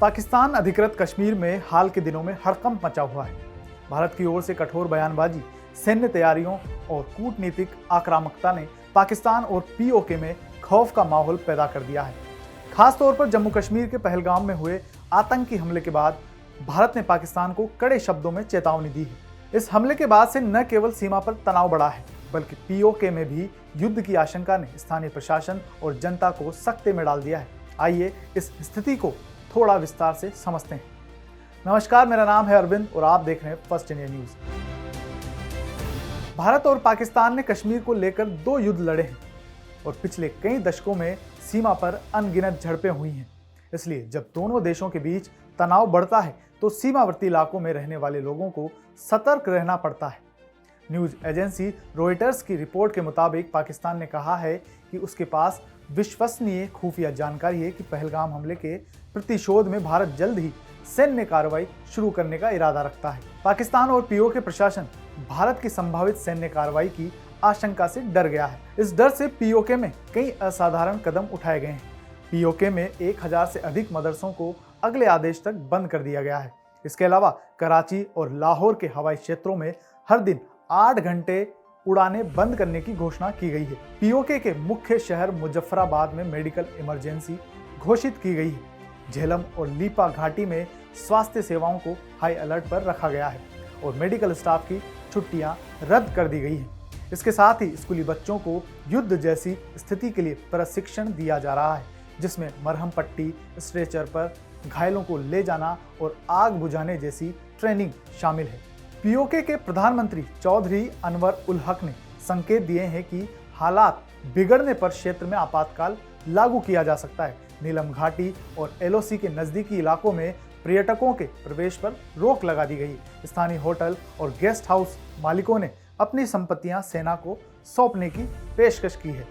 पाकिस्तान अधिकृत कश्मीर में हाल के दिनों में हड़कंप मचा हुआ है। भारत की ओर से कठोर बयानबाजी, सैन्य तैयारियों और कूटनीतिक आक्रामकता ने पाकिस्तान और पीओके में खौफ का माहौल पैदा कर दिया है। खासतौर पर जम्मू कश्मीर के पहलगाम में हुए आतंकी हमले के बाद भारत ने पाकिस्तान को कड़े शब्दों में चेतावनी दी है। इस हमले के बाद से न केवल सीमा पर तनाव बढ़ा है, बल्कि पीओके में भी युद्ध की आशंका ने स्थानीय प्रशासन और जनता को सख्ते में डाल दिया है। आइए इस स्थिति को थोड़ा विस्तार से समझते हैं। नमस्कार, मेरा नाम है अरविंद और आप देख रहे हैं फर्स्ट इंडिया न्यूज। भारत और पाकिस्तान ने कश्मीर को लेकर 2 युद्ध लड़े हैं और पिछले कई दशकों में सीमा पर अनगिनत झड़पें हुई हैं। इसलिए जब दोनों देशों के बीच तनाव बढ़ता है तो सीमावर्ती इलाकों में रहने वाले लोगों को सतर्क रहना पड़ता है। न्यूज एजेंसी रॉयटर्स की रिपोर्ट के मुताबिक पाकिस्तान ने कहा है कि उसके पास विश्वसनीय खुफिया जानकारी है कि पहलगाम हमले के प्रतिशोध में भारत जल्द ही सैन्य कार्रवाई शुरू करने का इरादा रखता है। पाकिस्तान और पीओके प्रशासन भारत की संभावित सैन्य कार्रवाई की आशंका से डर गया है। इस डर से पीओके में कई असाधारण कदम उठाए गए हैं। पीओके में 1000 से अधिक मदरसों को अगले आदेश तक बंद कर दिया गया है। इसके अलावा कराची और लाहौर के हवाई क्षेत्रों में हर दिन 8 घंटे उड़ानें बंद करने की घोषणा की गई है। पीओके के मुख्य शहर मुजफ्फराबाद में मेडिकल इमरजेंसी घोषित की गई है। झेलम और लीपा घाटी में स्वास्थ्य सेवाओं को हाई अलर्ट पर रखा गया है और मेडिकल स्टाफ की छुट्टियां रद्द कर दी गई हैं। इसके साथ ही स्कूली बच्चों को युद्ध जैसी स्थिति के लिए प्रशिक्षण दिया जा रहा है, जिसमें मरहम पट्टी, स्ट्रेचर पर घायलों को ले जाना और आग बुझाने जैसी ट्रेनिंग शामिल है। पीओके के प्रधानमंत्री चौधरी अनवर उल हक ने संकेत दिए हैं कि हालात बिगड़ने पर क्षेत्र में आपातकाल लागू किया जा सकता है। नीलम घाटी और एलओसी के नजदीकी इलाकों में पर्यटकों के प्रवेश पर रोक लगा दी गई। स्थानीय होटल और गेस्ट हाउस मालिकों ने अपनी संपत्तियां सेना को सौंपने की पेशकश की है।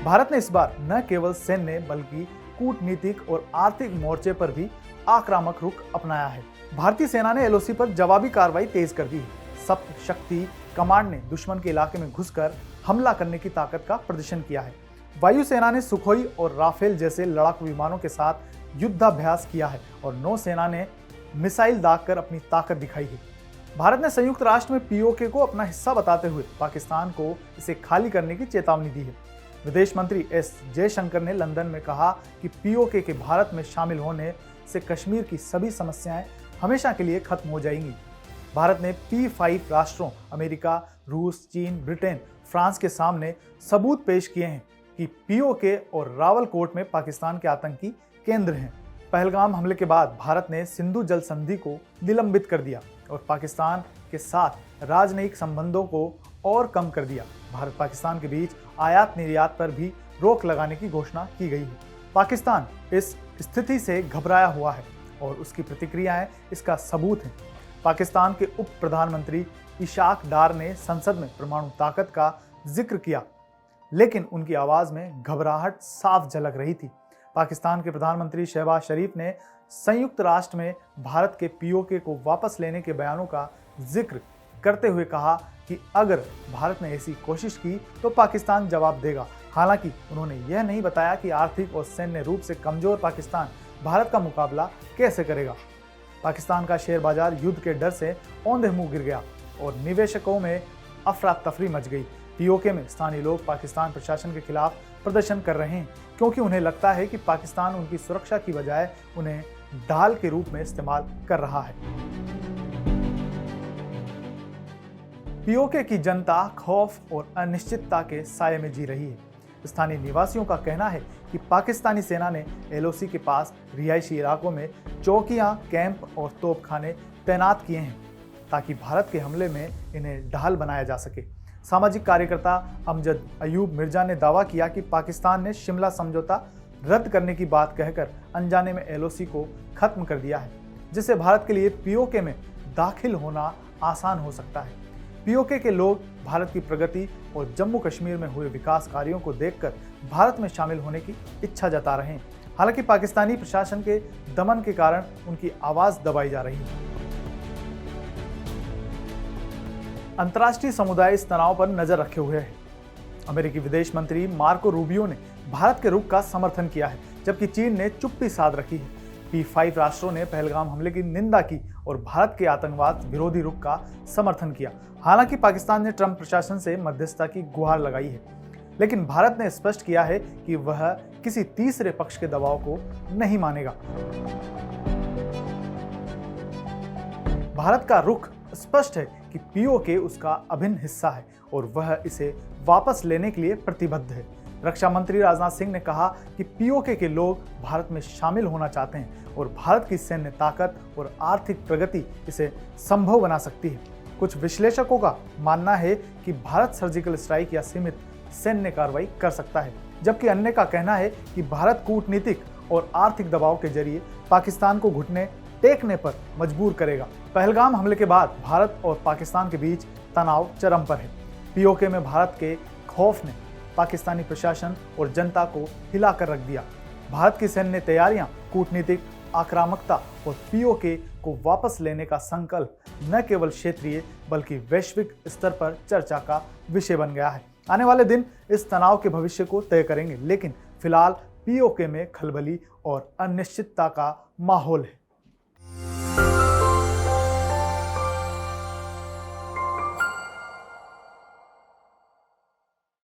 भारत ने इस बार न केवल सैन्य बल्कि कूटनीतिक और आर्थिक मोर्चे पर भी आक्रामक रुख अपनाया है। भारतीय सेना ने एलओसी पर जवाबी कार्रवाई तेज कर दी है। सप्त शक्ति कमांड ने दुश्मन के इलाके में घुसकर हमला करने की ताकत का प्रदर्शन किया है। वायुसेना ने सुखोई और राफेल जैसे लड़ाकू विमानों के साथ युद्धाभ्यास किया है और नौसेना ने मिसाइल दागकर अपनी ताकत दिखाई है। भारत ने संयुक्त राष्ट्र में पीओके को अपना हिस्सा बताते हुए पाकिस्तान को इसे खाली करने की चेतावनी दी है। विदेश मंत्री एस जयशंकर ने लंदन में कहा कि पीओके के भारत में शामिल होने से कश्मीर की सभी समस्याएं हमेशा के लिए खत्म हो जाएंगी। भारत ने P5 राष्ट्रों अमेरिका, रूस, चीन, ब्रिटेन, फ्रांस के सामने सबूत पेश किए हैं कि पीओके और रावलकोट में पाकिस्तान के आतंकी केंद्र हैं। पहलगाम हमले के बाद भारत ने सिंधु जल संधि को निलंबित कर दिया और पाकिस्तान के साथ राजनयिक संबंधों को और कम कर दिया। भारत पाकिस्तान के बीच आयात निर्यात पर भी रोक लगाने की घोषणा की गई है। पाकिस्तान इस स्थिति से घबराया हुआ है और उसकी प्रतिक्रियाएं इसका सबूत हैं। पाकिस्तान के उप प्रधानमंत्री इशाक डार ने संसद में परमाणु ताकत का जिक्र किया, लेकिन उनकी आवाज में घबराहट साफ झलक रही थी। पाकिस्तान के प्रधानमंत्री शहबाज शरीफ ने संयुक्त राष्ट्र में भारत के पीओके को वापस लेने के बयानों का जिक्र करते हुए कहा कि अगर भारत ने ऐसी कोशिश की तो पाकिस्तान जवाब देगा। हालांकि उन्होंने यह नहीं बताया कि आर्थिक और सैन्य रूप से कमजोर पाकिस्तान भारत का मुकाबला कैसे करेगा। पाकिस्तान का शेयर बाजार युद्ध के डर से औंधे मुंह गिर गया और निवेशकों में अफरा तफरी मच गई। पीओके में स्थानीय लोग पाकिस्तान प्रशासन के खिलाफ प्रदर्शन कर रहे हैं क्योंकि उन्हें लगता है कि पाकिस्तान उनकी सुरक्षा की बजाय उन्हें ढाल के रूप में इस्तेमाल कर रहा है। पीओके की जनता खौफ और अनिश्चितता के साये में जी रही है। स्थानीय निवासियों का कहना है कि पाकिस्तानी सेना ने एलओसी के पास रिहायशी इलाकों में चौकियां, कैंप और तोपखाने तैनात किए हैं ताकि भारत के हमले में इन्हें ढाल बनाया जा सके। सामाजिक कार्यकर्ता अमजद अयूब मिर्जा ने दावा किया कि पाकिस्तान ने शिमला समझौता रद्द करने की बात कहकर अनजाने में एलओसी को खत्म कर दिया है, जिससे भारत के लिए पीओके में दाखिल होना आसान हो सकता है। पीओके के लोग भारत की प्रगति और जम्मू कश्मीर में हुए विकास कार्यों को देखकर भारत में शामिल होने की इच्छा जता रहे हैं। हालांकि पाकिस्तानी प्रशासन के दमन के कारण उनकी आवाज दबाई जा रही है। अंतर्राष्ट्रीय समुदाय इस तनाव पर नजर रखे हुए है। अमेरिकी विदेश मंत्री मार्को रूबियो ने भारत के रुख का समर्थन किया है, जबकि चीन ने चुप्पी साध रखी है। P5 राष्ट्रों ने पहलगाम हमले की निंदा की और भारत के आतंकवाद विरोधी रुख का समर्थन किया। हालांकि पाकिस्तान ने ट्रंप प्रशासन से मध्यस्थता की गुहार लगाई है, लेकिन भारत ने स्पष्ट किया है कि वह किसी तीसरे पक्ष के दबाव को नहीं मानेगा। भारत का रुख स्पष्ट है कि पीओके उसका अभिन्न हिस्सा है और वह इसे वापस लेने के लिए प्रतिबद्ध है। रक्षा मंत्री राजनाथ सिंह ने कहा कि पीओके के लोग भारत में शामिल होना चाहते हैं और भारत की सैन्य ताकत और आर्थिक प्रगति इसे संभव बना सकती है। कुछ विश्लेषकों का मानना है कि भारत सर्जिकल स्ट्राइक या सीमित सैन्य कार्रवाई कर सकता है, जबकि अन्य का कहना है कि भारत कूटनीतिक और आर्थिक दबाव के जरिए पाकिस्तान को घुटने टेकने पर मजबूर करेगा। पहलगाम हमले के बाद भारत और पाकिस्तान के बीच तनाव चरम पर है। पीओके में भारत के खौफ ने पाकिस्तानी प्रशासन और जनता को हिलाकर रख दिया। भारत की सैन्य तैयारियां, कूटनीतिक आक्रामकता और पीओके को वापस लेने का संकल्प न केवल क्षेत्रीय बल्कि वैश्विक स्तर पर चर्चा का विषय बन गया है। आने वाले दिन इस तनाव के भविष्य को तय करेंगे, लेकिन फिलहाल पीओके में खलबली और अनिश्चितता का माहौल है।